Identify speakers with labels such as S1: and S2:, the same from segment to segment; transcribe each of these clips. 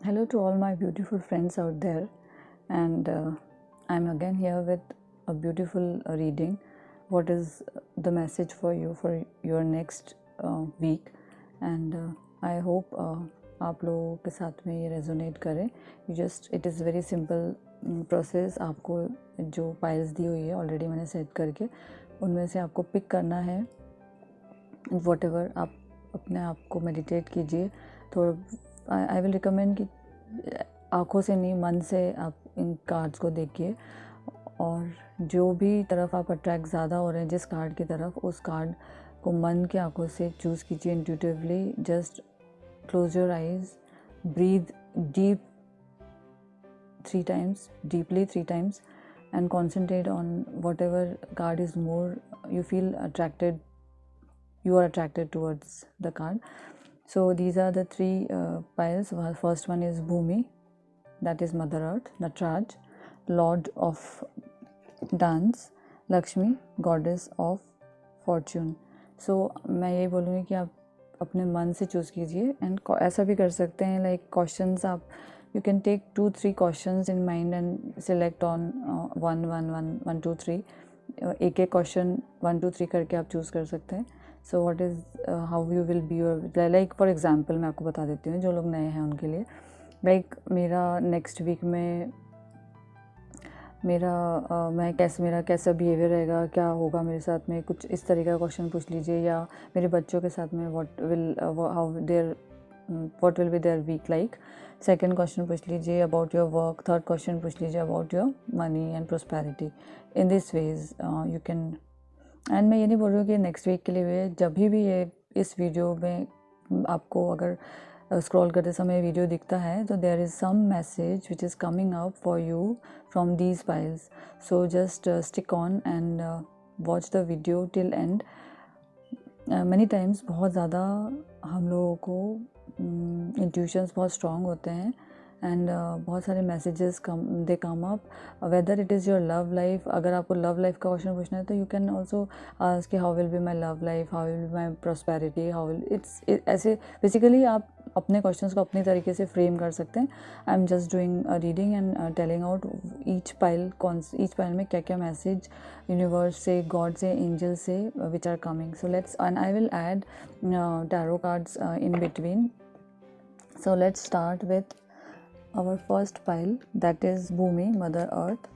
S1: Hello to all my beautiful friends out there, and I'm again here with a beautiful reading. What is the message for you for your next week? And I hope आप लोगों के साथ में ये resonate करे. It is very simple process. आपको जो files दी हुई है ऑलरेडी मैंने सेट करके उनमें से आपको पिक करना है. Whatever आप अपने आप को मेडिटेट कीजिए. थोड़ा आई विल रिकमेंड कि आँखों से नहीं मन से आप इन कार्ड्स को देखिए, और जो भी तरफ आप अट्रैक्ट ज़्यादा हो रहे हैं जिस कार्ड की तरफ, उस कार्ड को मन की आँखों से चूज़ कीजिए intuitively. Just close your eyes, breathe deep 3 times, deeply 3 times, and concentrate on whatever card is more you feel attracted, you are attracted towards the card. So these are the three piles. First one is Bhumi, that is Mother Earth. Nataraj, Lord of Dance. Lakshmi, Goddess of Fortune. So मैं यही बोलूँगी कि आप अपने मन से choose कीजिए. And ऐसा भी कर सकते हैं लाइक क्वेश्चंस आप you can take 2-3 questions in mind and select on 1 1 1 1 2 3. एक एक क्वेश्चन 1 2 3 करके आप चूज़ कर सकते हैं. So what is how you will be your, like for example मैं आपको बता देती हूँ जो लोग नए हैं उनके लिए. लाइक मेरा नेक्स्ट वीक में मेरा कैसा बिहेवियर रहेगा, क्या होगा मेरे साथ में, कुछ इस तरीके का क्वेश्चन पूछ लीजिए. या मेरे बच्चों के साथ में what will be their week like. Second question पूछ लीजिए about your work. Third question पूछ लीजिए about your money and prosperity. In this ways you can. And मैं ये नहीं बोल रही हूँ कि नेक्स्ट वीक के लिए जब भी ये इस वीडियो में आपको अगर स्क्रॉल करते समय वीडियो दिखता है तो there is some message which is coming up for you from these files. So just stick on and watch the video till end. Many times बहुत ज़्यादा हम लोगों को इंट्यूशंस बहुत स्ट्रॉन्ग होते हैं एंड बहुत सारे messages they come up. Whether it is your love life, अगर आपको लव लाइफ का क्वेश्चन पूछना है तो यू कैन ऑल्सो आस्क कि how will be my love life, how will be my prosperity, how will ऐसे बेसिकली आप अपने क्वेश्चंस को अपनी तरीके से फ्रेम कर सकते हैं. I am just doing reading and telling out each pile में क्या क्या मैसेज यूनिवर्स से, गॉड से, एंजल से which are coming. So let's, and I will add tarot cards in between. So let's start with our first pile, that is Bhumi, Mother Earth.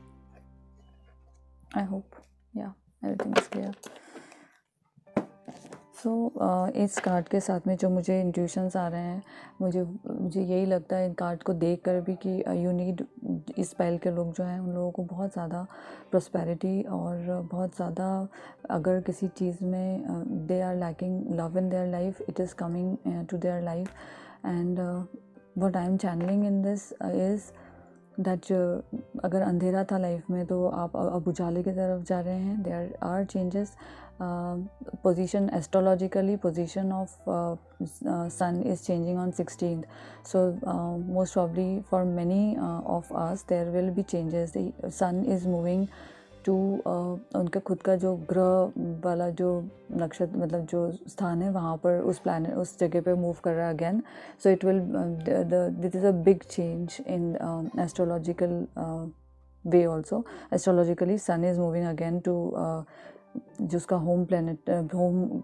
S1: I hope, yeah, everything is clear. सो इस card के साथ में जो मुझे intuitions आ रहे हैं, मुझे यही लगता है इन कार्ड को देख कर भी कि यू नीड, इस पाइल के लोग जो हैं उन लोगों को बहुत ज़्यादा प्रोस्पेरिटी और बहुत ज़्यादा, अगर किसी चीज़ में they are lacking love in their life, it is coming to their life. And what I am channelling in this is that अगर अंधेरा था लाइफ में तो आप अब उजाले की तरफ जा रहे हैं. There are changes. Position astrologically, position of sun is changing on 16th. So most probably for many of us there will be changes. The sun is moving to उनका खुद का जो ग्रह वाला जो नक्षत्र, मतलब जो स्थान है वहाँ पर उस जगह पे मूव कर रहा है again. So it will this is a big change in astrological way also. Astrologically sun is moving again to जो उसका होम प्लैनेट, होम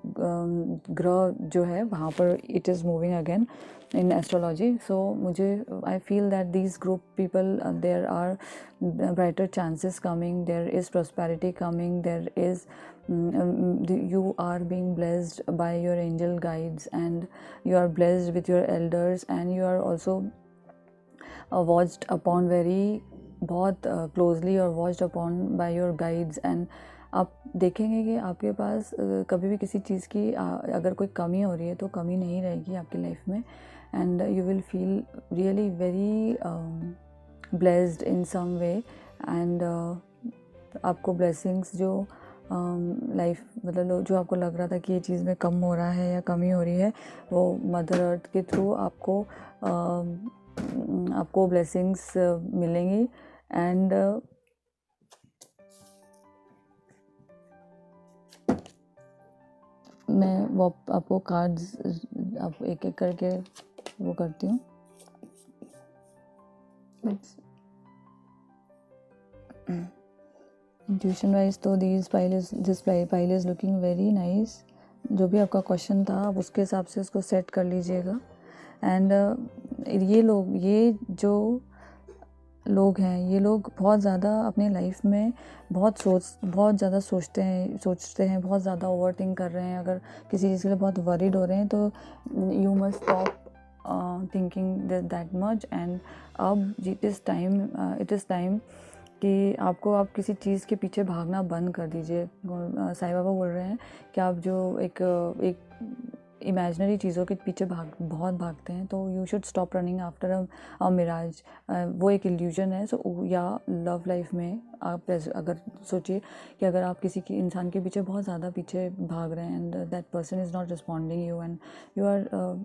S1: ग्रह जो है वहाँ पर it is moving again in astrology. So मुझे I feel that these group people, there are brighter chances coming, there is prosperity coming, there is you are being blessed by your angel guides, and you are blessed with your elders, and you are also watched upon very बहुत closely और watched upon by your guides. And आप देखेंगे कि आपके पास कभी भी किसी चीज़ की अगर कोई कमी हो रही है तो कमी नहीं रहेगी आपकी लाइफ में. And you will feel really very blessed in some way. And आपको ब्लेसिंग्स जो लाइफ, मतलब जो आपको लग रहा था कि ये चीज़ में कम हो रहा है या कमी हो रही है, वो मदर अर्थ के थ्रू आपको ब्लेसिंग्स मिलेंगी. एंड मैं वो आपको कार्ड्स आप एक एक करके वो करती हूँ. इंट्यूशन वाइज तो this pile is looking very nice. जो भी आपका क्वेश्चन था आप उसके हिसाब से उसको सेट कर लीजिएगा। एंड ये जो लोग हैं, ये लोग बहुत ज़्यादा अपनी लाइफ में बहुत ज़्यादा सोचते हैं, बहुत ज़्यादा ओवर थिंक कर रहे हैं। अगर किसी चीज़ के लिए बहुत वरीड हो रहे हैं तो you must stop thinking that much. And अब इट इज़ टाइम कि आप किसी चीज़ के पीछे भागना बंद कर दीजिए। साईं बाबा बोल रहे हैं कि आप जो एक इमेजिनरी चीज़ों के पीछे बहुत भागते हैं, तो you should stop running after a mirage. वो एक इल्यूजन है। या लव लाइफ में आप अगर सोचिए कि अगर आप किसी की इंसान के पीछे बहुत ज़्यादा पीछे भाग रहे हैं and that person is not responding you and you are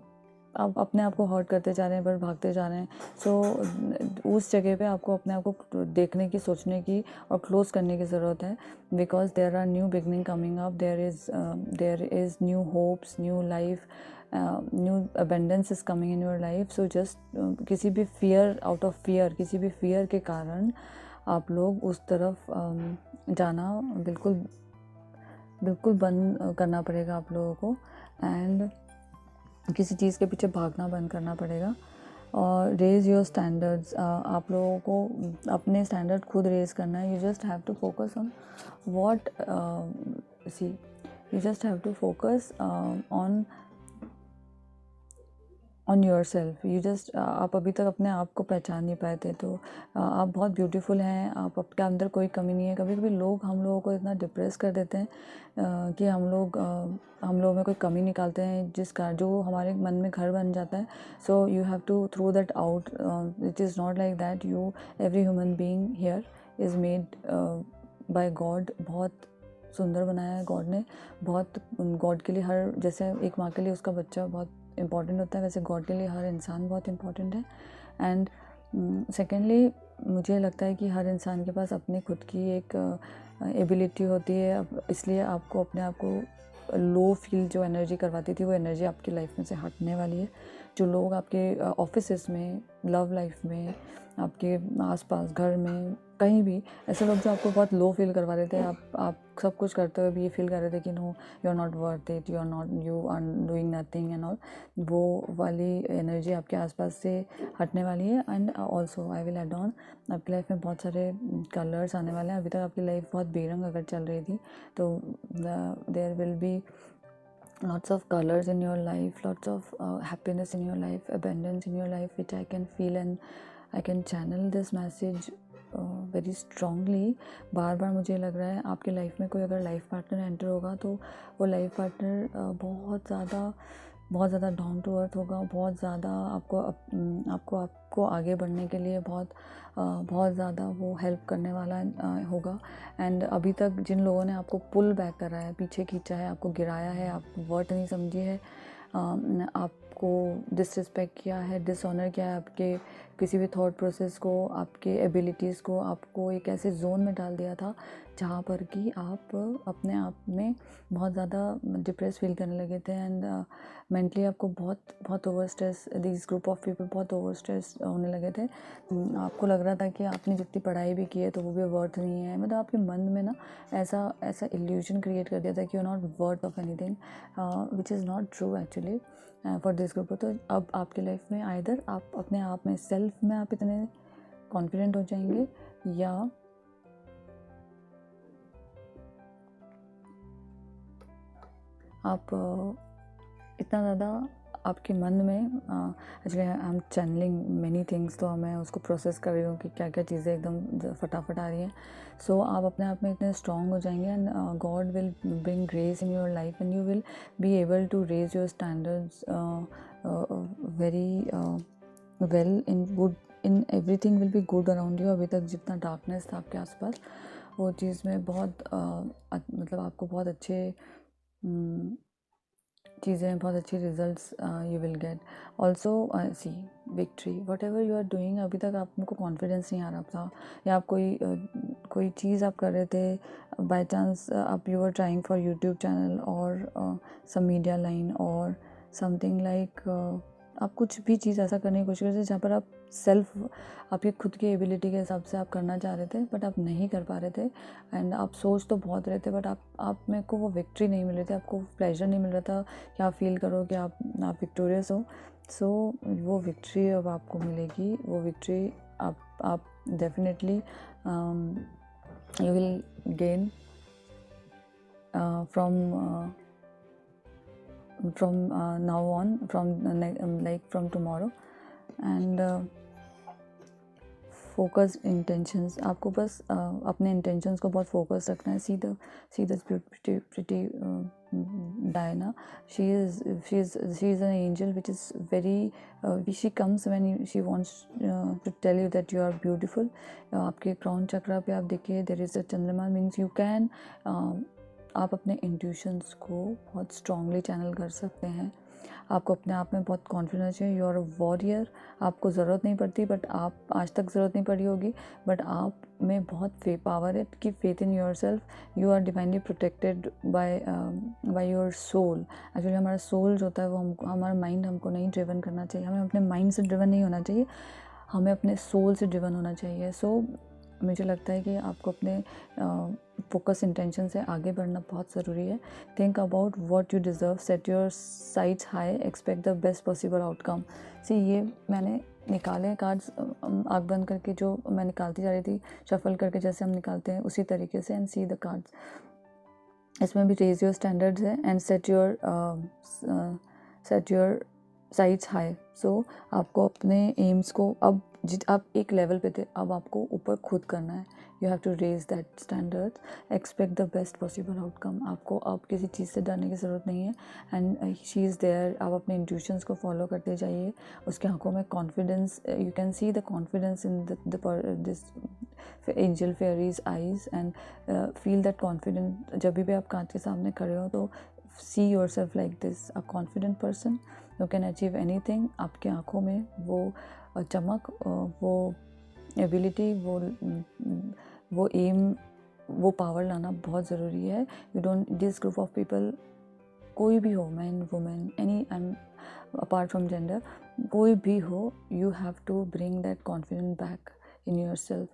S1: आप अपने आप को हर्ट करते जा रहे हैं, पर भागते जा रहे हैं। सो उस जगह पे आपको अपने आप को देखने की, सोचने की और क्लोज करने की ज़रूरत है। Because there are new beginning coming up, there is new hopes, new life, new abundance is coming in your life. So just किसी भी किसी भी फियर के कारण आप लोग उस तरफ जाना बिल्कुल बंद करना पड़ेगा आप लोगों को। एंड किसी चीज़ के पीछे भागना बंद करना पड़ेगा और रेज़ योर स्टैंडर्ड्स। आप लोगों को अपने स्टैंडर्ड खुद रेज़ करना है। You just have to focus on what you just have to focus on yourself. आप अभी तक अपने आप को पहचान नहीं पाए थे, तो आप बहुत ब्यूटीफुल हैं। आपके अंदर कोई कमी नहीं है। कभी कभी लोग हम लोगों को इतना डिप्रेस कर देते हैं कि हम लोग में कोई कमी निकालते हैं जो हमारे मन में घर बन जाता है। So you have to throw that out. It is not like that. Every human being here is made by God. बहुत सुंदर बनाया है गॉड ने। गॉड के लिए जैसे एक माँ के लिए उसका बच्चा बहुत इम्पॉर्टेंट होता है, वैसे गॉड के लिए हर इंसान बहुत इम्पॉर्टेंट है। एंड सेकेंडली मुझे लगता है कि हर इंसान के पास अपनी खुद की एक एबिलिटी होती है। इसलिए आपको अपने आप को लो फील जो एनर्जी करवाती थी, वो एनर्जी आपकी लाइफ में से हटने वाली है। जो लोग आपके ऑफिस में, लव लाइफ में, आपके आसपास, घर में, कहीं भी ऐसे लोग जो आपको बहुत लो फील करवा देते हैं, आप सब कुछ करते हुए भी ये फील कर रहे थे कि no you are not worth it, you are doing nothing and all, वो वाली एनर्जी आपके आसपास से हटने वाली है। And also I will add on, आपकी लाइफ में बहुत सारे कलर्स आने वाले हैं। अभी तक आपकी लाइफ बहुत बेरंग अगर चल रही थी तो there will be lots of colors in your life, lots of happiness in your life, abundance in your life, which I can feel and I can channel this message very strongly। बार बार मुझे लग रहा है आपकी life में कोई अगर life partner enter होगा तो वो लाइफ पार्टनर बहुत ज़्यादा डाउन टू अर्थ होगा, बहुत ज़्यादा आपको आगे बढ़ने के लिए बहुत ज़्यादा वो हेल्प करने वाला होगा। एंड अभी तक जिन लोगों ने आपको पुल बैक करा है, पीछे खींचा है, आपको गिराया है, आप वर्थ नहीं समझी है, आपको डिसरिस्पेक्ट किया है, डिसऑनर किया है आपके किसी भी थॉट प्रोसेस को, आपके एबिलिटीज़ को, आपको एक ऐसे जोन में डाल दिया था जहाँ पर कि आप अपने आप में बहुत ज़्यादा डिप्रेस फील करने लगे थे। एंड मेंटली आपको बहुत over stress, this group of people बहुत ओवर स्ट्रेस होने लगे थे। आपको लग रहा था कि आपने जितनी पढ़ाई भी की है तो वो भी वर्थ नहीं है। मतलब आपके मन में ना ऐसा इल्यूजन क्रिएट कर दिया था कि you are not worth of anything, which is not true actually for this group. तो अब आपकी लाइफ में आइदर आप अपने आप में, सेल्फ में आप इतने कॉन्फिडेंट हो जाएंगे, या आप इतना ज़्यादा आपके मन में actually I am channelling many things, तो मैं उसको प्रोसेस कर रही हूँ कि क्या क्या चीज़ें एकदम फटाफट आ रही हैं। सो आप अपने आप में इतने स्ट्रॉन्ग हो जाएंगे and God will bring grace in your life and you will be able to raise your standards very well in everything will be good around you. अभी तक जितना डार्कनेस था आपके आसपास, वो चीज़ में मतलब आपको बहुत अच्छे चीज़ें, बहुत अच्छे results you will get. Also see victory whatever you are doing. अभी तक आपको कॉन्फिडेंस नहीं आ रहा था, या आप कोई चीज़ आप कर रहे थे, बाय चांस आप you are trying for YouTube channel और सम मीडिया लाइन और समथिंग लाइक आप कुछ भी चीज़ ऐसा करने की कोशिश कर रहे थे जहाँ पर आप सेल्फ आपकी खुद की एबिलिटी के हिसाब से आप करना चाह रहे थे बट आप नहीं कर पा रहे थे, एंड आप सोच तो बहुत रहे थे बट आप मेरे को वो विक्ट्री नहीं मिल रही थी, आपको प्लेजर नहीं मिल रहा था कि आप फील करो कि आप विक्टोरियस हो। सो वो विक्ट्री अब आपको मिलेगी, वो विक्ट्री आप definitely you will gain from now on, from like from tomorrow, and focus intentions, आपको बस अपने इंटेंशंस को बहुत फोकस रखना है। See this pretty Diana, she is an angel which is very she comes when she wants to tell you that you are beautiful. आपके crown चक्रा पे आप देखिए there is a चंद्रमा, means you can आप अपने intuitions को बहुत strongly channel कर सकते हैं। आपको अपने आप में बहुत कॉन्फिडेंस चाहिए। यू आर अ वॉरियर, आपको ज़रूरत नहीं पड़ती बट आप आज तक ज़रूरत नहीं पड़ी होगी, बट आप में बहुत पावर है। की faith in yourself, you are divinely protected by your soul. Actually हमारा सोल जो होता है वो हमारा माइंड हमको नहीं ड्रिवन करना चाहिए, हमें अपने माइंड से ड्रिवन नहीं होना चाहिए, हमें अपने सोल से ड्रिवन होना चाहिए। सो मुझे लगता है कि आपको अपने फोकस इंटेंशन से आगे बढ़ना बहुत ज़रूरी है। Think about what you deserve, set your sights high, expect the best possible outcome. See ये मैंने निकाले कार्ड्स आँख बंद करके, जो मैं निकालती जा रही थी शफल करके जैसे हम निकालते हैं उसी तरीके से, एंड सी द कार्ड्स। इसमें भी रेज योर स्टैंडर्ड्स है and set your sights high. So आपको अपने एम्स को अब आप एक लेवल पे थे, अब आपको ऊपर खुद करना है। You have to raise that standard, expect the best possible outcome. आपको अब किसी चीज़ से डरने की ज़रूरत नहीं है, एंड शी इज़ देयर। आप अपने इंट्यूशंस को फॉलो करते जाइए, उसके आंखों में confidence, you can see the confidence in this angel fairies eyes, and feel that confident. जब भी आप कांच के सामने खड़े हो तो see your self like this, a confident person you can achieve anything. आपके आंखों में वो चमक, वो एबिलिटी, वो एम, वो पावर लाना बहुत ज़रूरी है। You don't, this group of people, कोई भी हो, man women any, I am apart from gender, कोई भी हो, you have to bring that confidence back in yourself,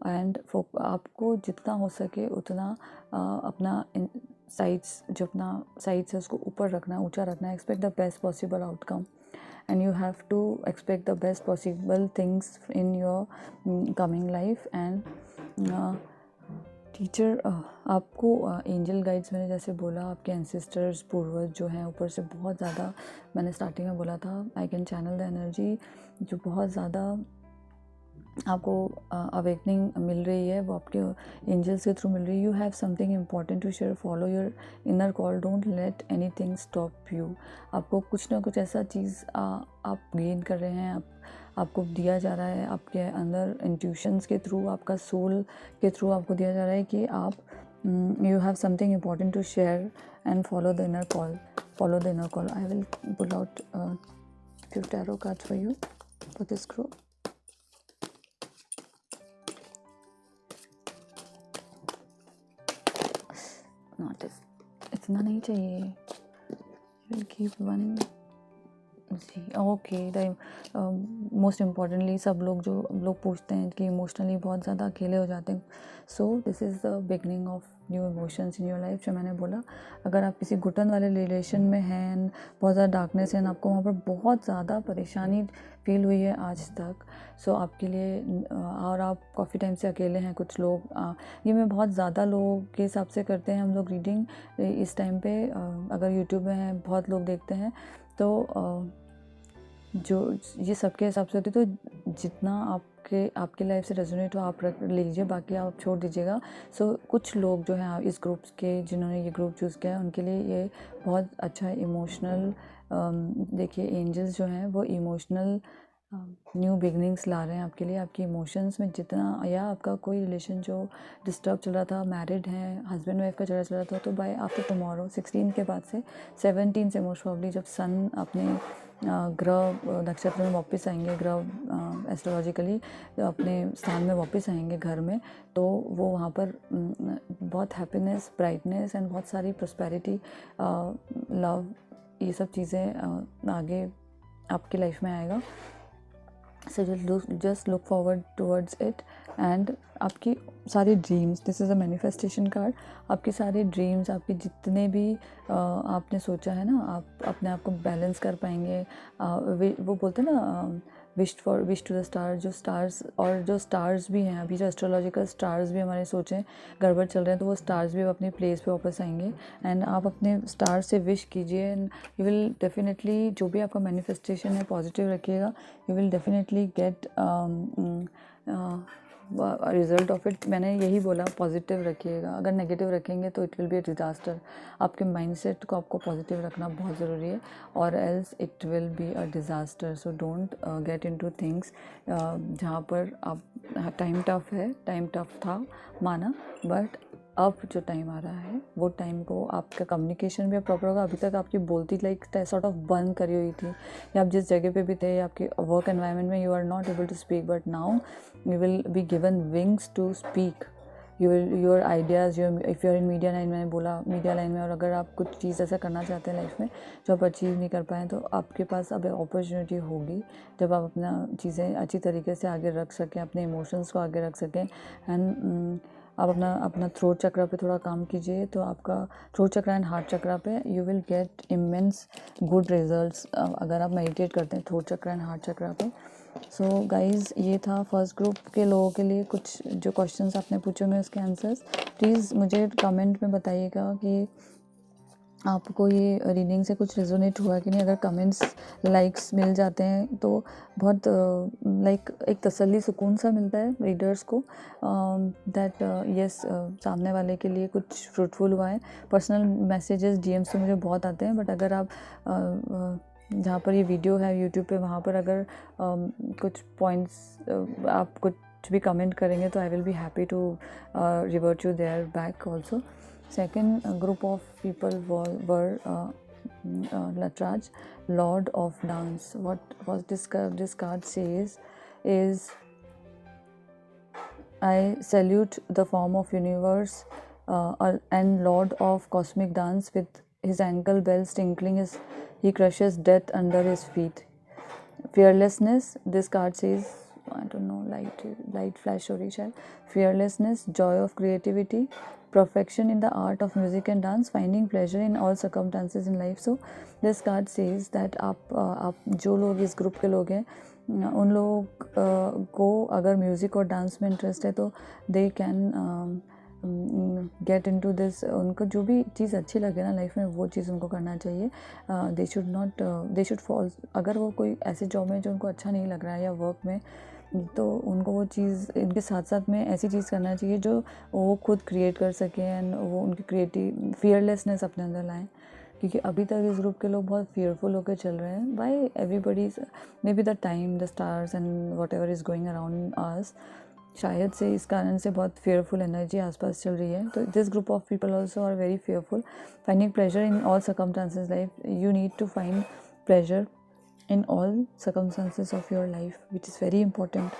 S1: and आपको जितना हो सके उतना अपना साइड्स, जो अपना साइड्स है उसको ऊपर रखना है, ऊंचा रखना है। Expect the best possible outcome, and you have to expect the best possible things in your coming life। and teacher आपको एंजल गाइड्स, मैंने जैसे बोला, आपके एंसेस्टर्स, पूर्वज जो हैं ऊपर से बहुत ज़्यादा, मैंने स्टार्टिंग में बोला था, I can channel the energy, जो बहुत ज़्यादा आपको अवेकनिंग मिल रही है, वो आपके एंजल्स के थ्रू मिल रही है। You have something important to share, follow your inner call, don't let anything stop you. आपको कुछ ना कुछ ऐसा चीज़ आप गेन कर रहे हैं, आपको दिया जा रहा है आपके अंदर इंट्यूशंस के थ्रू, आपका सोल के थ्रू आपको दिया जा रहा है कि आप you have something important to share, and follow the inner call, follow the inner call. I will pull out few tarot cards for you for this group. Not this, इतना नहीं चाहिए। We'll keep one. Okay, most importantly सब लोग जो लोग पूछते हैं कि इमोशनली बहुत ज़्यादा अकेले हो जाते हैं, so this is the beginning of new emotions in your life. जो मैंने बोला, अगर आप किसी घुटन वाले रिलेशन में हैं, बहुत ज़्यादा डार्कनेस है, आपको वहाँ पर बहुत ज़्यादा परेशानी फील हुई है आज तक, सो आपके लिए, और आप काफ़ी टाइम से अकेले हैं, कुछ लोग ये मैं बहुत ज़्यादा लोगों के हिसाब से करते हैं हम लोग रीडिंग इस टाइम पे। अगर यूट्यूब में है बहुत लोग देखते हैं तो जो ये सबके हिसाब से होती है, तो जितना आपके लाइफ से रेजोनेट हो आप रख लीजिए, बाकी आप छोड़ दीजिएगा। सो कुछ लोग जो हैं इस ग्रुप्स के, जिन्होंने ये ग्रुप चूज़ किया है, उनके लिए ये बहुत अच्छा इमोशनल, देखिए एंजल्स जो हैं वो इमोशनल न्यू बिगनिंग्स ला रहे हैं आपके लिए। आपके इमोशंस में जितना, या आपका कोई रिलेशन जो डिस्टर्ब चल रहा था, मैरिड हैं, हस्बैंड वाइफ का चल रहा था, तो बाय आफ्टर टुमारो 16 के बाद से 17 से मोस्ट प्रॉब्ली, जब सन अपने ग्रह नक्षत्र में वापस आएंगे, ग्रह एस्ट्रोलॉजिकली अपने स्थान में वापस आएंगे घर में, तो वो वहाँ पर बहुत हैप्पीनेस, ब्राइटनेस एंड बहुत सारी प्रॉस्पेरिटी, लव, ये सब चीज़ें आगे आपकी लाइफ में आएगा। So just look forward towards it and आपकी सारी dreams, this is a manifestation card. आपके सारे ड्रीम्स, आपके जितने भी आपने सोचा है ना, आप अपने आप को बैलेंस कर पाएंगे। वो बोलते हैं ना, विश टू द स्टार, जो स्टार्स और जो स्टार्स भी हैं, अभी जो एस्ट्रोलॉजिकल स्टार्स भी हमारे सोचें गड़बड़ चल रहे हैं, तो वो स्टार्स भी अपने प्लेस पे वापस आएंगे। एंड आप अपने स्टार से विश कीजिए एंड यू विल डेफिनेटली, जो भी आपका मैनिफेस्टेशन है पॉजिटिव रखिएगा, you will definitely get result of it. मैंने यही बोला, पॉजिटिव रखिएगा। अगर नेगेटिव रखेंगे तो it will be a disaster. आपके माइंडसेट को आपको पॉजिटिव रखना बहुत ज़रूरी है, और else it will be a disaster. So don't get into things जहाँ पर आप, टाइम टफ है, टाइम टफ था माना, बट अब जो टाइम आ रहा है वो टाइम को आपका कम्युनिकेशन भी प्रॉपर होगा। अभी तक आपकी बोलती लाइक सॉर्ट ऑफ बंद करी हुई थी, या आप जिस जगह पे भी थे, आपके वर्क एनवायरनमेंट में you are not able to speak, but now you will be given wings to speak your ideas, if you are in media line, मैंने बोला मीडिया लाइन में, और अगर आप कुछ चीज़ ऐसा करना चाहते हैं लाइफ में जो आप अचीव नहीं कर पाए, तो आपके पास अब अपॉर्चुनिटी होगी जब आप अपना चीज़ें अच्छी तरीके से आगे रख सकें, अपने इमोशंस को आगे रख सकें। एंड आप अपना थ्रोट चक्र पे थोड़ा काम कीजिए, तो आपका थ्रोट चक्र एंड हार्ट चक्र पे you will gate immense good results अगर आप मेडिटेट करते हैं थ्रोट चक्र एंड हार्ट चक्र पे। सो गाइज़, ये था फर्स्ट ग्रुप के लोगों के लिए कुछ जो क्वेश्चंस आपने पूछे हुए उसके आंसर्स। प्लीज़ मुझे कमेंट में बताइएगा कि आपको ये रीडिंग से कुछ रेजोनेट हुआ कि नहीं। अगर कमेंट्स लाइक्स मिल जाते हैं तो बहुत लाइक एक तसल्ली, सुकून सा मिलता है रीडर्स को, दैट यस सामने वाले के लिए कुछ फ्रूटफुल हुआ है। पर्सनल मैसेजेस डीएम्स तो मुझे बहुत आते हैं, बट अगर आप जहाँ पर ये वीडियो है यूट्यूब पे, वहाँ पर अगर कुछ पॉइंट्स आप कुछ भी कमेंट करेंगे तो I will be happy to revert you there back also. Second group of people were Latraj, Lord of Dance. What was this card says is, I salute the form of universe and Lord of cosmic dance. With his ankle bells tinkling, he crushes death under his feet. Fearlessness, this card says, I don't know, light flash हो रही शायद। Fearlessness, joy of creativity, perfection in the art of music and dance, finding pleasure in all circumstances in life. So this card says that आप जो लोग इस group के लोग हैं, उन लोगों को अगर म्यूज़िक और डांस में इंटरेस्ट है तो they can get into this. उनको जो भी चीज़ अच्छी लगे ना लाइफ में, वो चीज़ उनको करना चाहिए। दे शुड फॉल, अगर वो कोई ऐसे जॉब में जो उनको अच्छा नहीं लग रहा है या वर्क में, तो उनको वो चीज़, इनके साथ साथ में ऐसी चीज़ करना चाहिए जो वो खुद क्रिएट कर सकें एंड वो उनकी क्रिएटिव फियरलेसनेस अपने अंदर लाएँ। क्योंकि अभी तक इस ग्रुप के लोग बहुत फियरफुल होकर चल रहे हैं। Bye everybody, may be the time, the stars and whatever is going around us, शायद से इस कारण से बहुत फेयरफुल एनर्जी आसपास चल रही है। तो this group of people also are very fearful, finding pleasure in all circumstances life. You need to find pleasure in all circumstances of your life, which is very important.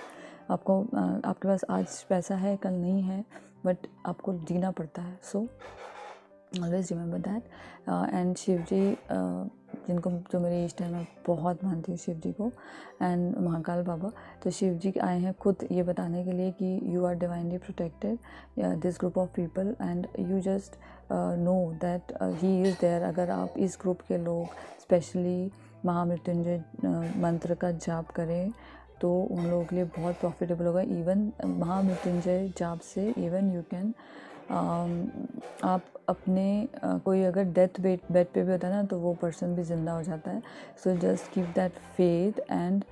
S1: आपको आपके पास आज पैसा है, कल नहीं है, बट आपको जीना पड़ता है। So always remember that. And Shiv ji, जिनको जो मेरे इष्ट है, मैं बहुत मानती हूँ शिव जी को, एंड महाकाल बाबा। तो शिव जी आए हैं खुद ये बताने के लिए कि you are divinely protected, this group of people, and you just know that he is there. अगर आप इस ग्रुप के लोग स्पेशली महामृत्युंजय मंत्र का जाप करें तो उन लोगों के लिए बहुत प्रॉफिटेबल होगा। इवन महामृत्युंजय जाप से इवन यू कैन, आप अपने कोई अगर डेथ बेड पे भी होता है ना, तो वो पर्सन भी ज़िंदा हो जाता है। So just keep that faith and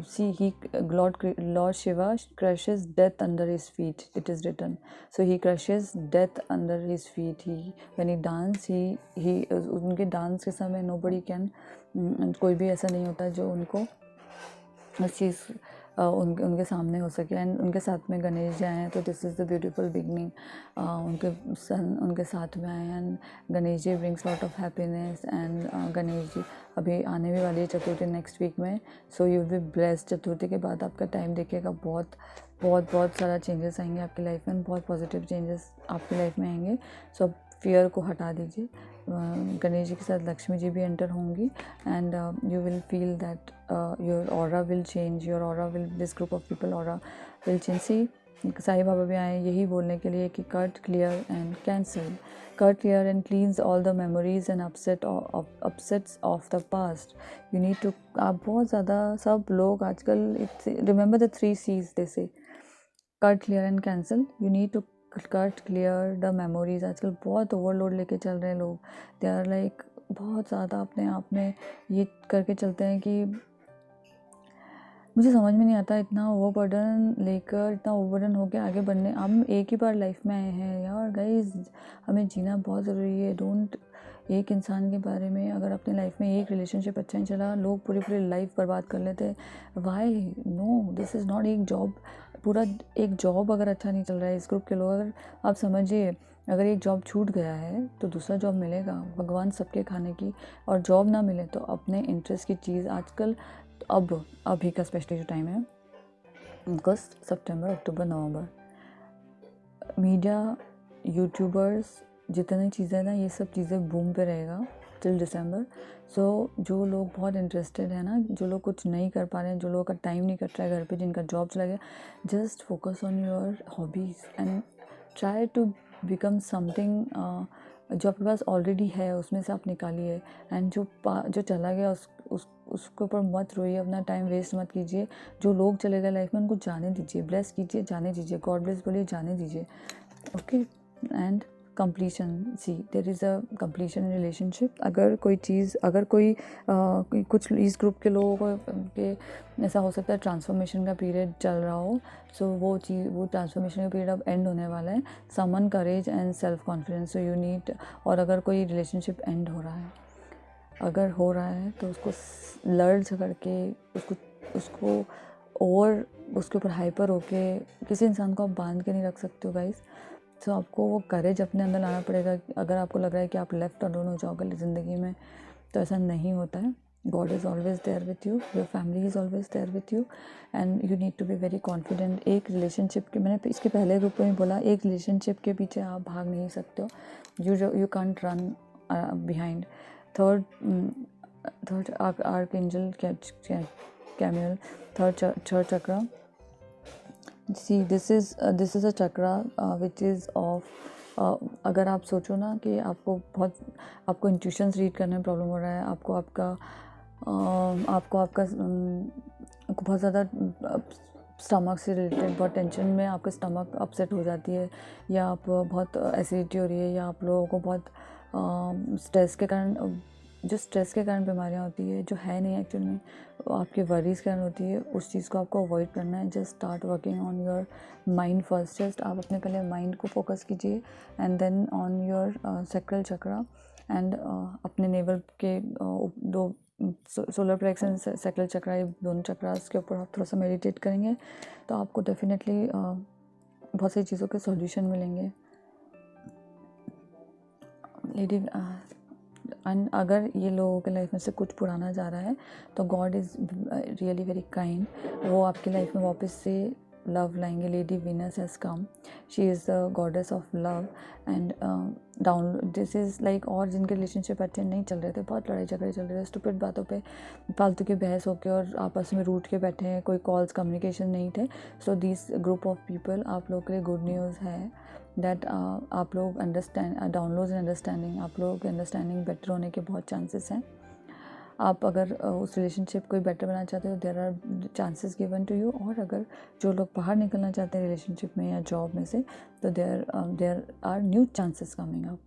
S1: see he Lord Shiva crushes death under his feet, it is written. So he crushes death under his feet. He when he dance, he उनके dance के समय nobody can, कोई भी ऐसा नहीं होता जो उनको उस चीज़ उनके सामने हो सके। एंड उनके साथ में गणेश जी आए हैं, तो this is the beautiful beginning. उनके साथ में आए हैं, Ganesh ji brings lot of happiness. And Ganesh ji अभी आने भी वाली है चतुर्थी नेक्स्ट वीक में, so you will be blessed. Chaturthi के बाद आपका टाइम देखिएगा, बहुत सारा चेंजेस आएंगे आपकी लाइफ में, बहुत पॉजिटिव चेंजेस आपकी लाइफ में आएंगे। सो फियर को हटा दीजिए। गणेश जी के साथ लक्ष्मी जी भी एंटर होंगी and you will feel that your aura will change, your aura will, this group of people aura will change. See Sai Baba भी आए यही बोलने के लिए कि cut clear and cancel, cut clear and cleanse all the memories and upsets of the past. You need to, आप बहुत ज़्यादा सब लोग आजकल, remember the 3 C's they say, cut clear and cancel. You need to cut clear the memories. आजकल बहुत overload लेके चल रहे हैं लोग, दे आर लाइक बहुत ज़्यादा अपने आप में ये करके चलते हैं कि मुझे समझ में नहीं आता, इतना ओवरबर्डन लेकर, इतना ओवरबर्डन होकर आगे बढ़ने। हम एक ही बार लाइफ में आए हैं यार गाइस, हमें जीना बहुत ज़रूरी है। डोंट, एक इंसान के बारे में अगर अपनी लाइफ में एक रिलेशनशिप अच्छा नहीं चला, लोग पूरी पूरी लाइफ बर्बाद कर लेते हैं। Why? No, this is not एक जॉब, पूरा एक जॉब अगर अच्छा नहीं चल रहा है इस ग्रुप के लोग, अगर आप समझिए अगर एक जॉब छूट गया है तो दूसरा जॉब मिलेगा, भगवान सबके खाने की। और जॉब ना मिले तो अपने इंटरेस्ट की चीज़ आजकल, अब अभी का स्पेशली जो टाइम है, अगस्त, सितंबर, अक्टूबर, नवंबर, मीडिया, यूट्यूबर्स, जितनी चीज़ें ना, ये सब चीज़ें बूम पे रहेगा टिल दिसंबर। सो जो लोग बहुत इंटरेस्टेड है ना, जो लोग कुछ नहीं कर पा रहे हैं, जो लोगों का टाइम नहीं कट रहा है घर पे, जिनका जॉब चला गया, just focus on your hobbies and try to become something जो आपके पास ऑलरेडी है उसमें से आप निकालिए। एंड जो चला गया उसके ऊपर मत रोइए, अपना टाइम वेस्ट मत कीजिए। जो लोग चले गए लाइफ में उनको जाने दीजिए, ब्लेस कीजिए, जाने दीजिए, गॉड ब्लेस बोलिए, जाने दीजिए। Okay, and completion, see there is a completion in relationship. अगर कोई चीज़, अगर कोई कुछ इस ग्रुप के लोगों को के ऐसा हो सकता है ट्रांसफॉर्मेशन का पीरियड चल रहा हो, सो वो ट्रांसफॉर्मेशन का पीरियड अब एंड होने वाला है। Summon courage and self confidence, so you need. और अगर कोई रिलेशनशिप एंड हो रहा है, अगर हो रहा है तो उसको लड़ झगड़ के, उसको और उसके ऊपर हाइपर होके, किसी इंसान को आप बांध के नहीं रख सकते हो गाइस। तो आपको वो करेज अपने अंदर लाना पड़ेगा। अगर आपको लग रहा है कि आप लेफ्ट अलोन हो जाओगे ज़िंदगी में, तो ऐसा नहीं होता है। God is always there with you, your family is always there with you and you need to be very confident. एक रिलेशनशिप के, मैंने इसके पहले ग्रुप में बोला, एक रिलेशनशिप के पीछे आप भाग नहीं सकते हो। You can't run behind. Third archangel Camael, third chakra. See this is a chakra which is of, अगर आप सोचो ना कि आपको इंट्यूशंस रीड करने में प्रॉब्लम हो रहा है, आपको बहुत ज़्यादा स्टमक से रिलेटेड बहुत टेंशन में आपका स्टमक अपसेट हो जाती है, या आप बहुत एसिडिटी हो रही है, या आप लोगों को बहुत स्ट्रेस के कारण, जो स्ट्रेस के कारण बीमारियां होती है, जो है नहीं एक्चुअल में, आपके वरीज के कारण होती है, उस चीज़ को आपको अवॉइड करना है। Just start working on your mind first. Just आप अपने पहले माइंड को फोकस कीजिए and then on your sacral chakra and अपने नेवल के दो solar plex and sacral chakra, ये दोनों चक्रास के ऊपर आप थोड़ा सा मेडिटेट करेंगे तो आपको डेफिनेटली बहुत सारी चीज़ों के सॉल्यूशन मिलेंगे। लेडी, एंड अगर ये लोगों के लाइफ में से कुछ पुराना जा रहा है तो God is really very kind, वो आपकी लाइफ में वापस से लव लाएंगे। Lady Venus has come, she is the goddess of love and down this is like. और जिनके रिलेशनशिप अच्छे नहीं चल रहे थे, बहुत लड़ाई झगड़े चल रहे थे, स्टूपिड बातों पे फालतू की बहस होके और आपस में रूठ के बैठे हैं, कोई कॉल्स कम्युनिकेशन नहीं थे। So this group of people आप लोग के लिए गुड न्यूज़ है दैट आप लोग अंडरस्टैंड, डाउनलोड्स एंड अंडरस्टैंडिंग, आप लोगों की अंडरस्टैंडिंग बेटर होने के बहुत चांसेस हैं। आप अगर उस रिलेशनशिप को बेटर बनाना चाहते हो, there are chances given to you. और अगर जो लोग बाहर निकलना चाहते हैं रिलेशनशिप में या जॉब में से, तो there are new chances coming up.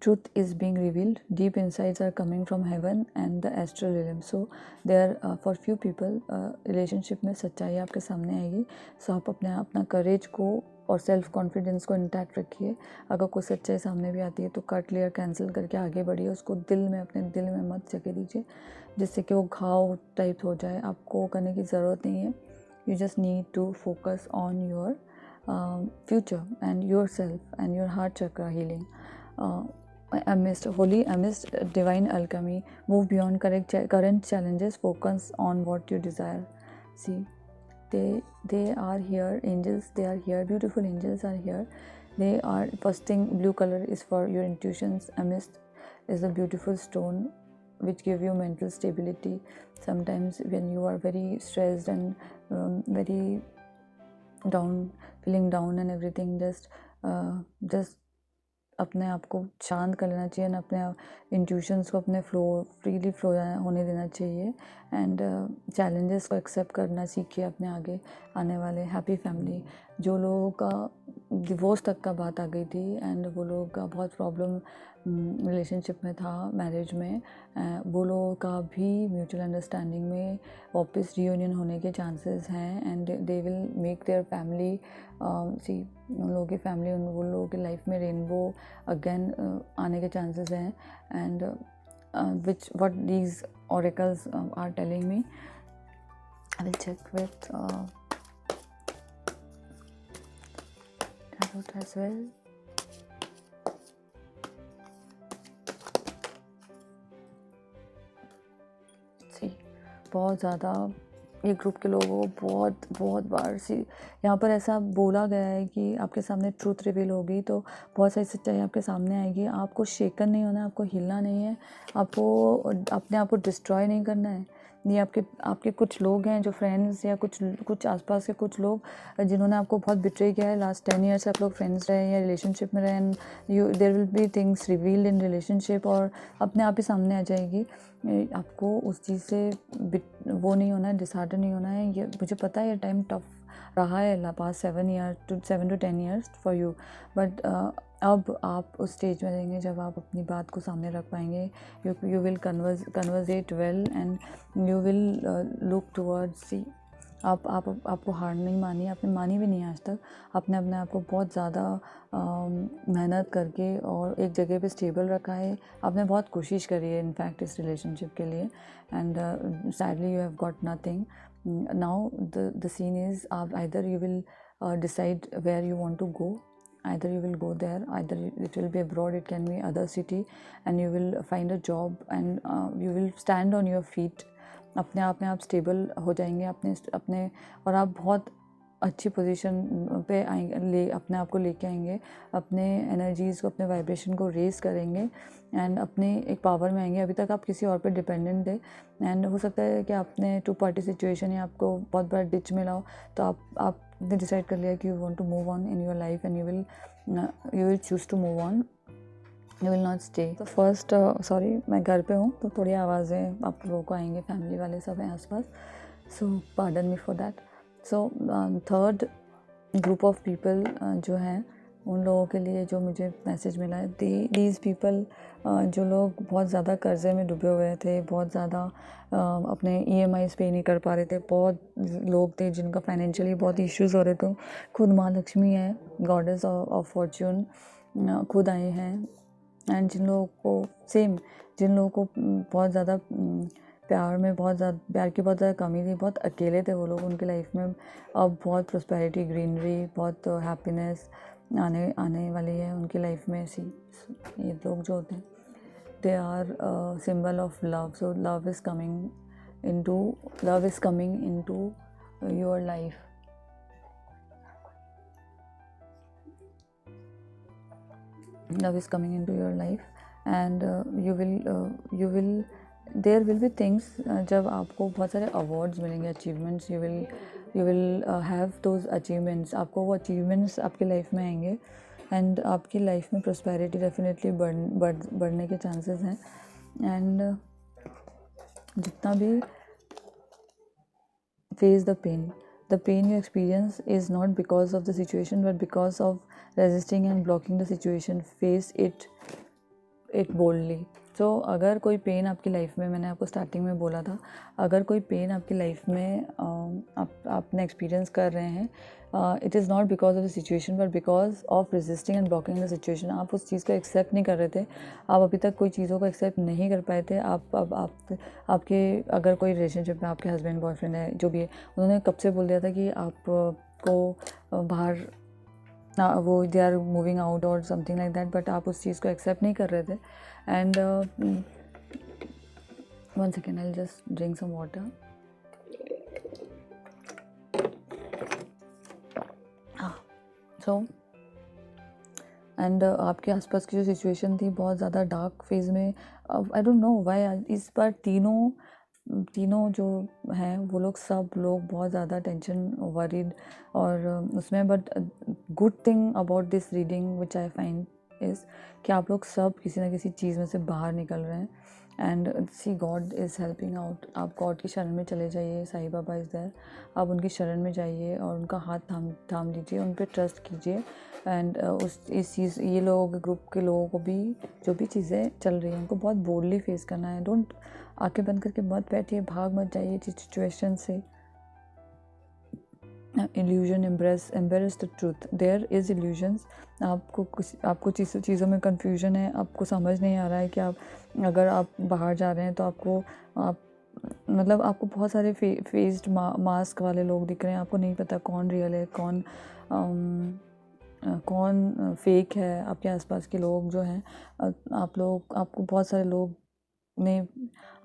S1: Truth is being revealed, deep insights are coming from heaven and the astral realm. So there for few people relationship में सच्चाई आपके सामने आएगी। सो आप अपना करेज को और सेल्फ कॉन्फिडेंस को इंटैक्ट रखिए। अगर कोई सच्चाई सामने भी आती है तो कट क्लियर कैंसिल करके आगे बढ़िए, उसको अपने दिल में मत जगह दीजिए जिससे कि वो घाव टाइप हो जाए। आपको करने की ज़रूरत नहीं है। You just need to focus on your future and yourself and your heart chakra healing. Amidst divine alchemy, move beyond current challenges, focus on what you desire. See, they are here, angels, they are here, beautiful angels are here. they are, first thing, blue color is for your intuitions. Amethyst is a beautiful stone which give you mental stability. Sometimes when you are very stressed and very down, feeling down and everything, just अपने आप को शांत कर लेना चाहिए, अपने intuitions को अपने फ्रीली फ्लो होने देना चाहिए, एंड चैलेंजेस को एक्सेप्ट करना सीखिए अपने आगे आने वाले। हैप्पी फैमिली, जो लोगों का डिवोर्स तक का बात आ गई थी एंड वो लोगों का बहुत प्रॉब्लम रिलेशनशिप में था, मैरिज में, वो लोगों का भी म्यूचुअल अंडरस्टैंडिंग में वापस रियूनियन होने के चांसेस हैं, and they will make their family see, उन लोगों की फैमिली, उन वो लोगों की लाइफ में रेनबो अगेन आने के चांसेस हैं, and which what these oracles are telling me. I will check with tarot as well. See, बहुत ज़्यादा ये ग्रुप के लोगों को बहुत बार सी यहाँ पर ऐसा बोला गया है कि आपके सामने ट्रूथ रिवील होगी, तो बहुत सारी सच्चाई आपके सामने आएगी। आपको शेकन नहीं होना है, आपको हिलना नहीं है, आपको अपने आप को डिस्ट्रॉय नहीं करना है। ये आपके कुछ लोग हैं जो फ्रेंड्स या कुछ आसपास के कुछ लोग जिन्होंने आपको बहुत बिट्रे किया है, लास्ट 10 ईयर्स से आप लोग फ्रेंड्स रहे या रिलेशनशिप में रहे, and there will be things revealed in relationship, और अपने आप ही सामने आ जाएगी। आपको उस चीज़ से वो नहीं होना है, डिसहार्टन नहीं होना है। ये मुझे पता है ये टाइम टफ रहा है past 7 to 10 years for you, but अब आप उस स्टेज में रहेंगे जब आप अपनी बात को सामने रख पाएंगे। You will conversate well and you will look towards see. आपको हार नहीं मानी, आपने मानी भी नहीं आज तक। आपने अपने आप को बहुत ज़्यादा मेहनत करके और एक जगह पे स्टेबल रखा है। आपने बहुत कोशिश करी है इनफैक्ट इस रिलेशनशिप के लिए, and sadly you have got nothing. Now the scene is, आप either you will decide where you want to go, either you will go there, either it will be abroad, it can be other city, and you will find a job and you will stand on your feet। अपने आप में आप stable हो जाएंगे अपने और आप बहुत अच्छी पोजीशन पे आएंगे, अपने आप को लेके आएंगे, अपने एनर्जीज़ को, अपने वाइब्रेशन को रेज करेंगे, एंड अपने एक पावर में आएंगे। अभी तक आप किसी और पे डिपेंडेंट थे, एंड हो सकता है कि आपने 2 पार्टी सिचुएशन या आपको बहुत बड़ा डिच मिला हो, तो आपने डिसाइड कर लिया कि you want to move on in your life, and you will choose to move on, you will not stay. तो फर्स्ट सॉरी, मैं घर पे हूँ तो थोड़ी आवाज़ें आप लोगों को आएंगे, फैमिली वाले सब हैं आसपास, so pardon me for that. So third group of people जो हैं, उन लोगों के लिए जो मुझे मैसेज मिला है, दीज पीपल, जो लोग बहुत ज़्यादा कर्ज़े में डूबे हुए थे, बहुत ज़्यादा अपने EMIs पे नहीं कर पा रहे थे, बहुत लोग थे जिनका फाइनेंशियली बहुत इश्यूज़ हो रहे थे। खुद माँ लक्ष्मी है, गॉडेस ऑफ फॉर्च्यून, खुद आए हैं, एंड जिन लोगों को बहुत ज़्यादा प्यार की बहुत ज़्यादा कमी थी, बहुत अकेले थे वो लोग, उनकी लाइफ में अब बहुत प्रॉस्पेरिटी, ग्रीनरी, बहुत हैप्पीनेस आने वाली है उनकी लाइफ में। ये लोग जो होते हैं, they are symbol of love, so love is coming into your life. Love is coming into your life, and you will there will be things, जब आपको बहुत सारे अवार्ड्स मिलेंगे, achievements, you will have those achievements, आपको वो achievements आपकी life में आएंगे, एंड आपकी लाइफ में प्रॉस्पेरिटी डेफिनेटली बढ़ने के चांसेस हैं। एंड जितना भी face the pain you experience is not because of the situation, but because of resisting and blocking the situation. Face it boldly. So अगर कोई पेन आपकी लाइफ में, मैंने आपको स्टार्टिंग में बोला था, अगर कोई पेन आपकी लाइफ में आपने एक्सपीरियंस कर रहे हैं, it is not because of the situation, but because of resisting and blocking the situation. आप उस चीज़ को एक्सेप्ट नहीं कर रहे थे, आप अभी तक कोई चीज़ों को एक्सेप्ट नहीं कर पाए थे। आपके अगर कोई रिलेशनशिप में आपके हस्बैंड बॉयफ्रेंड है, जो भी है, उन्होंने कब से बोल दिया था कि आपको बाहर वो दे आर मूविंग आउट और समथिंग लाइक दैट, बट आप उस चीज़ को एक्सेप्ट नहीं कर रहे थे। And 1 second, I'll just drink some water. So and आपके आसपास की जो सिचुएशन थी बहुत ज़्यादा डार्क फेज में, आई डोंट नो व्हाई इस बार तीनों जो हैं वो लोग सब लोग बहुत ज़्यादा टेंशन वरीड और उसमें, but good thing about this reading which I find is कि आप लोग सब किसी ना किसी चीज़ में से बाहर निकल रहे हैं and see God is helping out. आप गॉड की शरण में चले जाइए, साईं बाबा इज़ देयर, आप उनकी शरण में जाइए और उनका हाथ थाम लीजिए, उन पर ट्रस्ट कीजिए एंड इस चीज़ ये लोगों के ग्रुप के लोगों को भी जो भी चीज़ें चल रही हैं उनको बहुत बोल्डली फेस करना है। डोंट आंखें बंद करके मत बैठिए, भाग मत जाइए सिचुएशन से। Illusion embarrass the truth, there is illusions. आपको चीज़ों में कन्फ्यूजन है, आपको समझ नहीं आ रहा है कि आप अगर आप बाहर जा रहे हैं तो आपको बहुत सारे फेस्ड मास्क वाले लोग दिख रहे हैं, आपको नहीं पता कौन रियल है कौन फेक है। आपके आसपास के लोग जो हैं आपको बहुत सारे लोग ने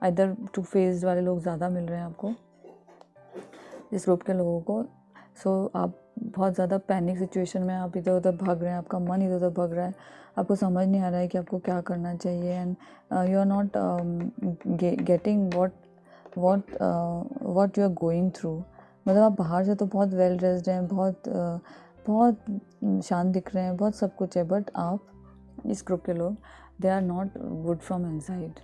S1: इधर टू फेस्ड वाले लोग ज़्यादा मिल रहे हैं आपको, इस ग्रुप के लोगों को। सो आप बहुत ज़्यादा पैनिक सिचुएशन में, आप इधर उधर भाग रहे हैं, आपका मन इधर उधर भाग रहा है, आपको समझ नहीं आ रहा है कि आपको क्या करना चाहिए and you are not getting what you are going through. मतलब आप बाहर से तो बहुत वेल ड्रेस्ड हैं, बहुत शांत दिख रहे हैं, बहुत सब कुछ है, बट आप इस ग्रुप के लोग they are not good from inside.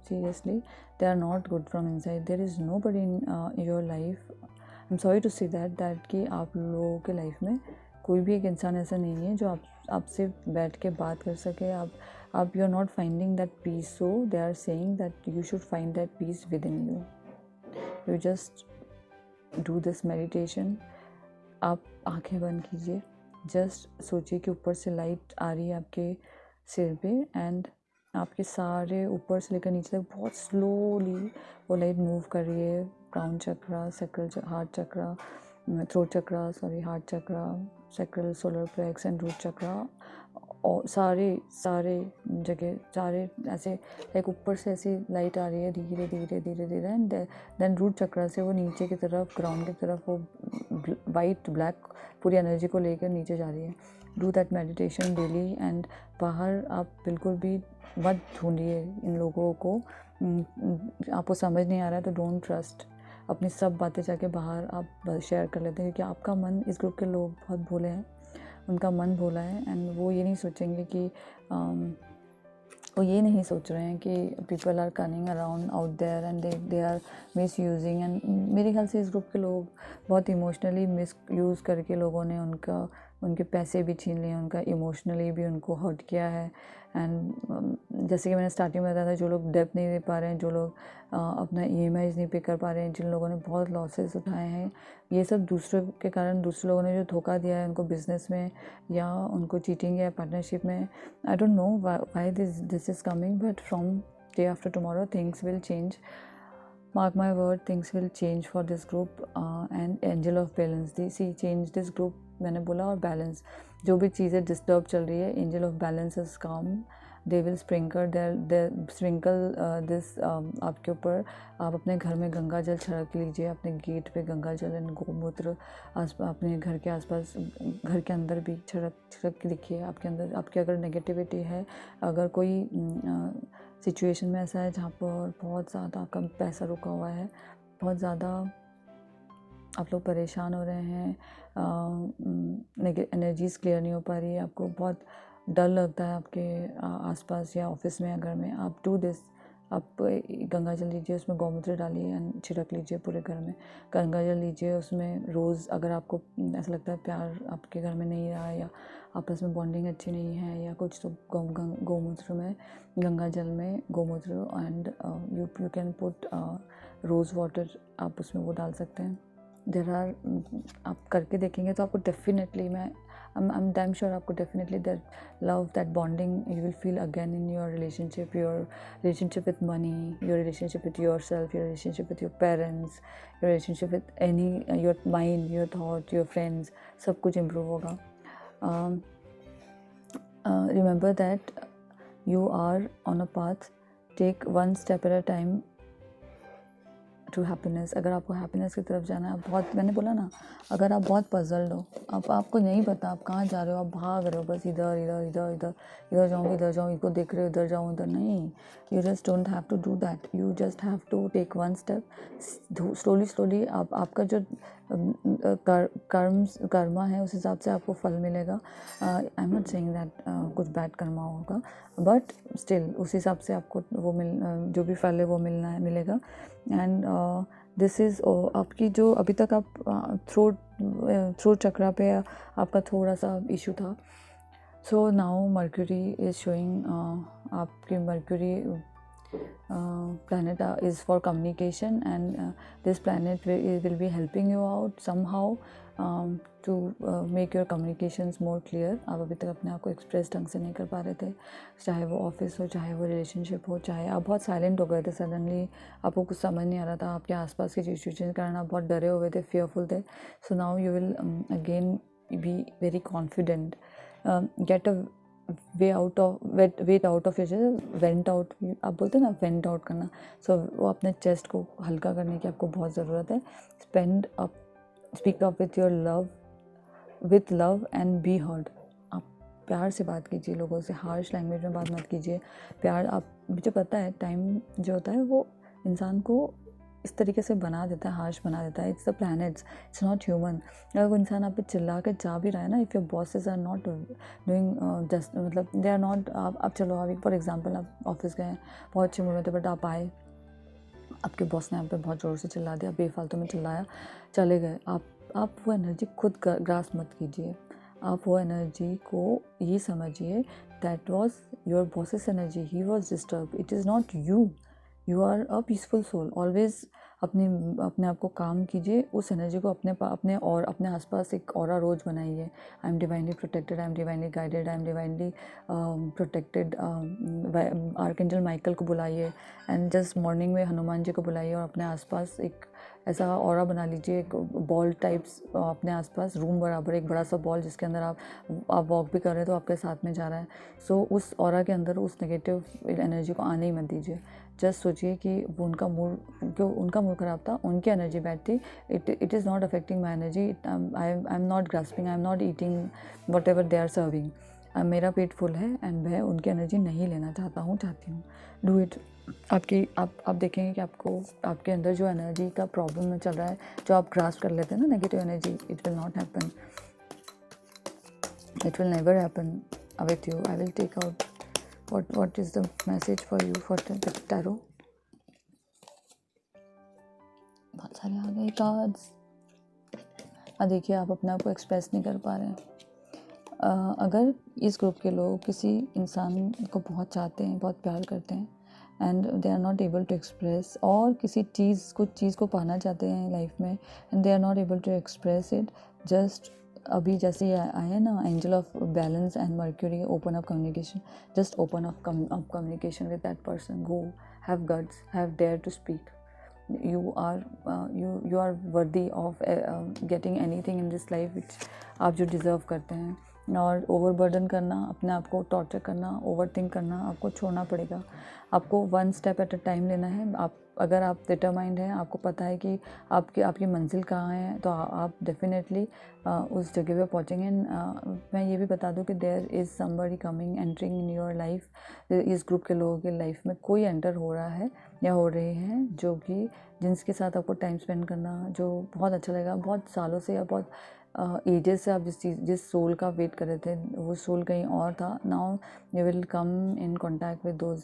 S1: Seriously they are not good from inside. There is nobody in your life, I am sorry to say that कि आप लोगों के लाइफ में कोई भी एक इंसान ऐसा नहीं है जो आपसे बैठ के बात कर सके। आप you are not finding that peace, so they are saying that you should find that peace within you. You just do this meditation. आप आंखें बंद कीजिए, जस्ट सोचिए कि ऊपर से लाइट आ रही है आपके सिर पे एंड आपके सारे ऊपर से लेकर नीचे तक बहुत स्लोली वो लाइट मूव कर रही है। Crown chakra, heart chakra, throat chakra, heart chakra, sacral, solar plex and root chakra, और सारे जगह सारे ऐसे लाइक ऊपर से ऐसी लाइट आ रही है धीरे धीरे धीरे धीरे एंड देन रूट चक्रा से वो नीचे की तरफ, ग्राउंड की तरफ वो वाइट ब्लैक पूरी एनर्जी को लेकर नीचे जा रही है। Do that meditation daily and बाहर आप बिल्कुल भी मत ढूंढिए इन लोगों को। आपको समझ नहीं आ रहा है तो डोंट ट्रस्ट, अपनी सब बातें जाके बाहर आप शेयर कर लेते हैं, क्योंकि आपका मन, इस ग्रुप के लोग बहुत भोले हैं, उनका मन भोला है एंड वो ये नहीं सोचेंगे कि वो ये नहीं सोच रहे हैं कि people are cunning around out there and they are misusing. And मेरे ख्याल से इस ग्रुप के लोग बहुत इमोशनली मिस यूज़ करके लोगों ने उनके पैसे भी छीन लिए, उनका इमोशनली भी उनको हर्ट किया है। एंड जैसे कि मैंने स्टार्टिंग में बताया था, जो लोग डेब्ट नहीं दे पा रहे हैं, जो लोग अपना EMIs नहीं पे कर पा रहे हैं, जिन लोगों ने बहुत लॉसेस उठाए हैं, ये सब दूसरों के कारण, दूसरे लोगों ने जो धोखा दिया है उनको बिजनेस में या उनको चीटिंग या पार्टनरशिप में। I don't know why this is coming, but from day after tomorrow things will change. Mark my word, things will change for this group and angel of balance. See, change this group मैंने बोला, और balance, जो भी चीज़ें disturb चल रही है, angel of balance is come, they will sprinkle this आपके ऊपर। आप अपने घर में गंगा जल छिड़क लीजिए, अपने गेट पे गंगा जल एंड गोमूत्र अपने घर के आसपास, घर के अंदर भी छिड़क के देखिए। आपके अंदर आपकी अगर नेगेटिविटी है, अगर कोई सिचुएशन में ऐसा है जहाँ पर बहुत ज़्यादा आपका पैसा रुका हुआ है, बहुत ज़्यादा आप लोग परेशान हो रहे हैं, एनर्जीज़ क्लियर नहीं हो पा रही है, आपको बहुत डर लगता है आपके आसपास या ऑफिस में या घर में, आप डू दिस। आप गंगा जल लीजिए, उसमें गौमूत्र डालिए एंड छिड़क लीजिए पूरे घर में। गंगा जल लीजिए, उसमें रोज़ अगर आपको ऐसा लगता है प्यार आपके घर में नहीं रहा या आपस में बॉन्डिंग अच्छी नहीं है या कुछ, तो गौमूत्र में, गंगा जल में गौमूत्र and you can put rose water, आप उसमें वो डाल सकते हैं। देर आर, आप करके देखेंगे तो आपको definitely, I am damn sure, आपको definitely that love, that bonding you will feel again in your relationship with money, your relationship with yourself, your relationship with your parents, your relationship with any, your mind, your thought, your friends, सब कुछ improve होगा। Remember that you are on a path, take one step at a time to happiness. अगर आपको happiness की तरफ जाना है, आप बहुत, मैंने बोला ना, अगर आप बहुत पजल्ड हो, आपको नहीं पता आप कहाँ जा रहे हो, आप भाग रहे हो बस इधर इधर इधर इधर, इधर जाऊँ इधर जाऊँ, इसको देख रहे हो इधर जाऊँ इधर, नहीं, you just don't have to do that. You just have to take one step slowly slowly. आपका जो कर्मा है उस हिसाब से आपको फल मिलेगा। आई एम नॉट सेइंग दैट कुछ बैड कर्मा होगा, बट स्टिल उस हिसाब से आपको वो जो भी फल है वो मिलेगा। एंड दिस इज़ आपकी जो अभी तक आप थ्रोट चक्रा पे आपका थोड़ा सा इशू था। So now mercury is showing, आपकी mercury planet is for communication, and this planet will be helping you out somehow to make your communications more clear. आप अभी तक अपने आप को एक्सप्रेस ढंग से नहीं कर पा रहे थे, चाहे वो ऑफिस हो, चाहे वो रिलेशनशिप हो, चाहे आप बहुत साइलेंट हो गए थे, सडनली आपको कुछ समझ नहीं आ रहा था, आपके आसपास की सिचुएशन के कारण आप बहुत डरे हुए थे, फेयरफुल थे। So now you will again be very confident, get a way out of wait out of your went out, आप बोलते हैं ना वेंट आउट करना। सो वो अपने चेस्ट को हल्का करने की आपको बहुत ज़रूरत है। Speak up with love and be heard. आप प्यार से बात कीजिए लोगों से, हार्श लैंग्वेज में बात मत कीजिए। प्यार, आप मुझे पता है टाइम जो होता है वो इंसान को इस तरीके से बना देता है, हार्श बना देता है। It's the planets, it's not human. अगर कोई इंसान आप पे चिल्ला के जा भी रहा है ना, if your bosses are not doing just, मतलब दे आर नॉट, आप चलो अभी फॉर एग्जांपल आप ऑफिस गए, बहुत अच्छे मूड में थे, बट आप आए, आपके बॉस ने आप पे बहुत ज़ोर से चिल्ला दिया, बेफालतू में चिल्लाया, चले गए, आप वो एनर्जी खुद ग्रास मत कीजिए। आप वो एनर्जी को ये समझिए that was your boss's energy, he was disturb, it is not you. You are a peaceful soul. Always अपने आप को काम कीजिए, उस एनर्जी को अपने आसपास एक ऑरा रोज बनाइए। I am divinely protected, I am divinely guided, I am divinely protected. Archangel Michael को बुलाइए, एंड जस्ट मॉर्निंग में हनुमान जी को बुलाइए, और अपने आसपास एक ऐसा ऑरा बना लीजिए, एक बॉल टाइप्स अपने आसपास, रूम बराबर एक बड़ा सा बॉल जिसके अंदर आप वॉक भी कर रहे हैं तो आपके साथ में जा रहा है। सो उस ऑरा के अंदर उस नेगेटिव एनर्जी को आने ही मत दीजिए। जस्ट सोचिए कि वो उनका मूड ख़राब था, उनकी एनर्जी बैड थी, it is not affecting my energy, I am not grasping, I am not eating whatever they are serving, मेरा पेट फुल है एंड मैं उनकी एनर्जी नहीं लेना चाहती हूँ। Do it. आप देखेंगे कि आपके अंदर जो एनर्जी का प्रॉब्लम में चल रहा है, जो आप ग्रास्प कर लेते हैं ना negative energy, it will not happen, it will never happen with you. I will take out what is the message for you for the tarot। बहुत सारे आ गए कार्ड्स। देखिए, आप अपने आप को एक्सप्रेस नहीं कर पा रहे हैं। अगर इस ग्रुप के लोग किसी इंसान को बहुत चाहते हैं, बहुत प्यार करते हैं, and they are not able to express, और किसी कुछ चीज़ को पाना चाहते हैं लाइफ में, and they are not able to express it, just अभी जैसे आए हैं ना angel of balance and Mercury, open up communication, just open up communication with that person, go, have guts, have dare to speak. you are worthy of getting anything in this life which आप जो deserve करते हैं। और overburden करना, अपने आप को torture करना, ओवर थिंक करना आपको छोड़ना पड़ेगा। आपको one step at a time लेना है। अगर आप डिटरमाइंड हैं, आपको पता है कि आपकी मंजिल कहाँ है, तो आप डेफिनेटली उस जगह पे पहुँचेंगे। मैं ये भी बता दूं कि there is somebody coming entering in your life. इस ग्रुप के लोगों की लाइफ में कोई एंटर हो रहा है या हो रही हैं जिनके साथ आपको टाइम स्पेंड करना जो बहुत अच्छा लगेगा। बहुत सालों से या बहुत एजेस से आप जिस सोल का वेट कर रहे थे, वो सोल कहीं और था। Now you will come in contact with those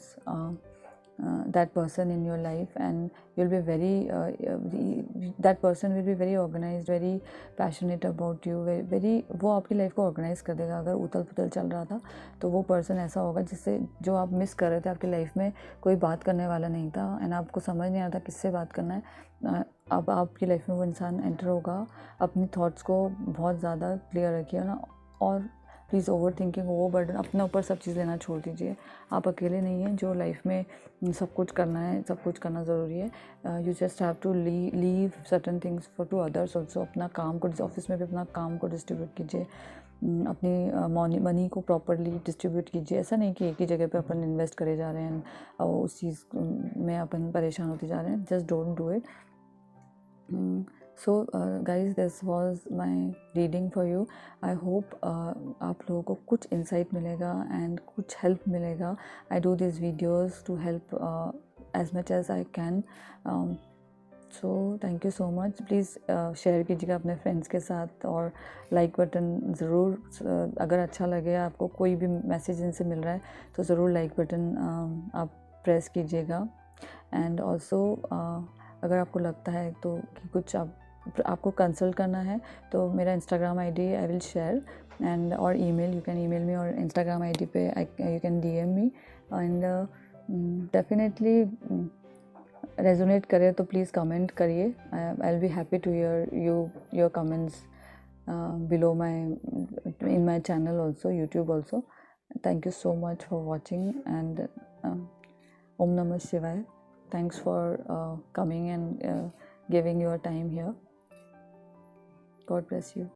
S1: that person in your life, and you'll be that person will be very organized, very passionate about you, very वो आपकी लाइफ को ऑर्गेनाइज कर देगा। अगर उथल पुथल चल रहा था तो वो पर्सन ऐसा होगा जिससे जो आप मिस कर रहे थे, आपकी लाइफ में कोई बात करने वाला नहीं था एंड आपको समझ नहीं आता किससे बात करना है। अब आपकी लाइफ में वो इंसान एंटर होगा। अपनी थॉट्स को बहुत ज़्यादा क्लियर रखिए ना, और please over thinking, over burden, अपने ऊपर सब चीज़ लेना छोड़ दीजिए। आप अकेले नहीं हैं जो लाइफ में सब कुछ करना है, सब कुछ करना ज़रूरी है। You just have to leave certain things for to others also. अपना काम को, ऑफिस में भी अपना काम को डिस्ट्रीब्यूट कीजिए, अपनी मनी को प्रॉपरली डिस्ट्रीब्यूट कीजिए। ऐसा नहीं कि एक ही जगह पे अपन इन्वेस्ट करे जा रहे हैं और उस चीज़ में अपन परेशान होते जा रहे हैं। Just don't do it. So guys this was my reading for you. I hope आप लोगों को कुछ इंसाइट मिलेगा एंड कुछ हेल्प मिलेगा. I do this videos to help as much as I can. So thank you so much. Please share कीजिएगा अपने friends के साथ और लाइक बटन ज़रूर, अगर अच्छा लगे आपको कोई भी मैसेज इनसे मिल रहा है तो ज़रूर लाइक बटन आप प्रेस कीजिएगा. एंड ऑल्सो अगर आपको लगता है तो कि कुछ आपको कंसल्ट करना है तो मेरा Instagram ID I will share and और email, you can email me और इंस्टाग्राम आईडी पे you can DM me. And definitely resonate करे तो प्लीज़ कमेंट करिए. I will be happy to hear your comments below in my channel also, YouTube also. Thank you so much for watching and Om Namah Shivaya. Thanks for coming and giving your time here. God bless you.